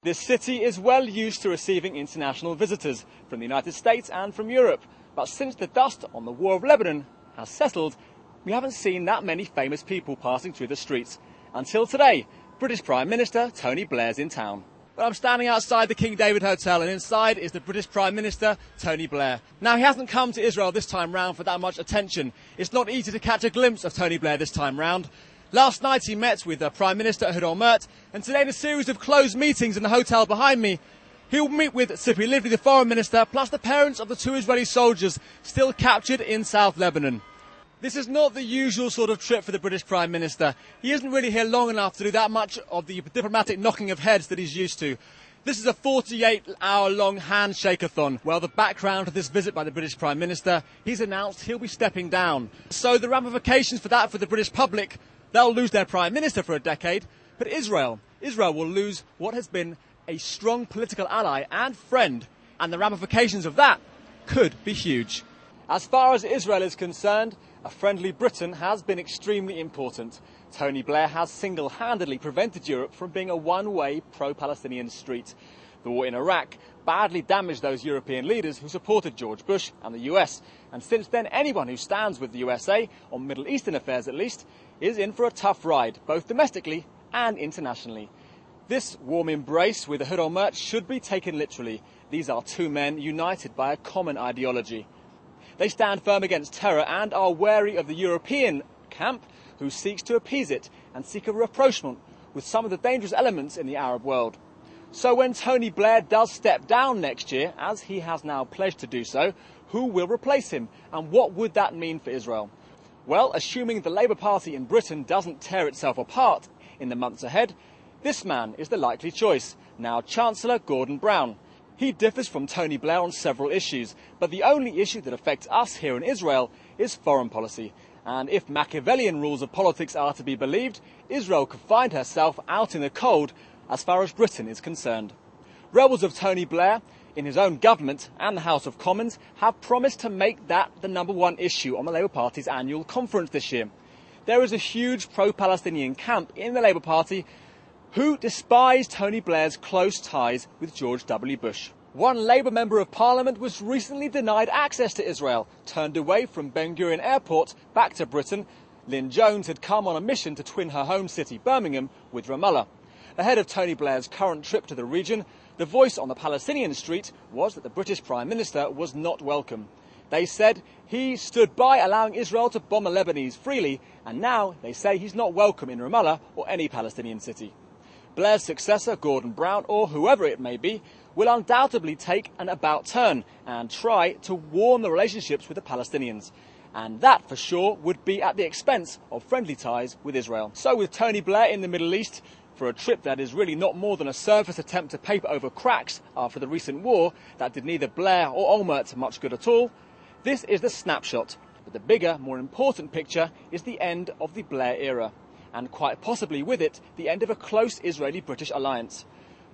This city is well used to receiving international visitors from the United States and from Europe. But since the dust on the War of Lebanon has settled, we haven't seen that many famous people passing through the streets. Until today, British Prime Minister Tony Blair's in town. But I'm standing outside the King David Hotel, and inside is the British Prime Minister, Tony Blair. Now, he hasn't come to Israel this time round for that much attention. It's not easy to catch a glimpse of Tony Blair this time round. Last night he met with the Prime Minister Ehud Olmert, and today in a series of closed meetings in the hotel behind me, he will meet with Tzipi Livni, the Foreign Minister, plus the parents of the 2 Israeli soldiers still captured in South Lebanon. This is not the usual sort of trip for the British Prime Minister. He isn't really here long enough to do that much of the diplomatic knocking of heads that he's used to. This is a 48-hour-long handshake-a-thon. Well, the background to this visit by the British Prime Minister, he's announced he'll be stepping down. So the ramifications for that for the British public, they'll lose their Prime Minister for a decade, but Israel will lose what has been a strong political ally and friend, and the ramifications of that could be huge. As far as Israel is concerned, a friendly Britain has been extremely important. Tony Blair has single-handedly prevented Europe from being a one-way pro-Palestinian street. The war in Iraq badly damaged those European leaders who supported George Bush and the US, and since then anyone who stands with the USA, on Middle Eastern affairs at least, is in for a tough ride, both domestically and internationally. This warm embrace with Ehud Olmert should be taken literally. These are 2 men united by a common ideology. They stand firm against terror and are wary of the European camp who seeks to appease it and seek a rapprochement with some of the dangerous elements in the Arab world. So when Tony Blair does step down next year, as he has now pledged to do so, who will replace him, and what would that mean for Israel? Well, assuming the Labour Party in Britain doesn't tear itself apart in the months ahead, this man is the likely choice, now Chancellor Gordon Brown. He differs from Tony Blair on several issues, but the only issue that affects us here in Israel is foreign policy. And if Machiavellian rules of politics are to be believed, Israel could find herself out in the cold as far as Britain is concerned. Rebels of Tony Blair, in his own government and the House of Commons, have promised to make that the #1 issue on the Labour Party's annual conference this year. There is a huge pro-Palestinian camp in the Labour Party who despise Tony Blair's close ties with George W. Bush. One Labour Member of Parliament was recently denied access to Israel, turned away from Ben Gurion Airport back to Britain. Lynn Jones had come on a mission to twin her home city, Birmingham, with Ramallah. Ahead of Tony Blair's current trip to the region, the voice on the Palestinian street was that the British Prime Minister was not welcome. They said he stood by allowing Israel to bomb the Lebanese freely, and now they say he's not welcome in Ramallah or any Palestinian city. Blair's successor, Gordon Brown, or whoever it may be, will undoubtedly take an about turn and try to warm the relationships with the Palestinians. And that, for sure, would be at the expense of friendly ties with Israel. So with Tony Blair in the Middle East, for a trip that is really not more than a surface attempt to paper over cracks after the recent war that did neither Blair or Olmert much good at all, this is the snapshot. But the bigger, more important picture is the end of the Blair era, and quite possibly with it, the end of a close Israeli-British alliance.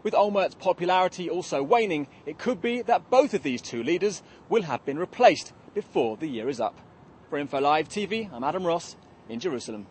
With Olmert's popularity also waning, it could be that both of these 2 leaders will have been replaced before the year is up. For Info Live TV, I'm Adam Ross in Jerusalem.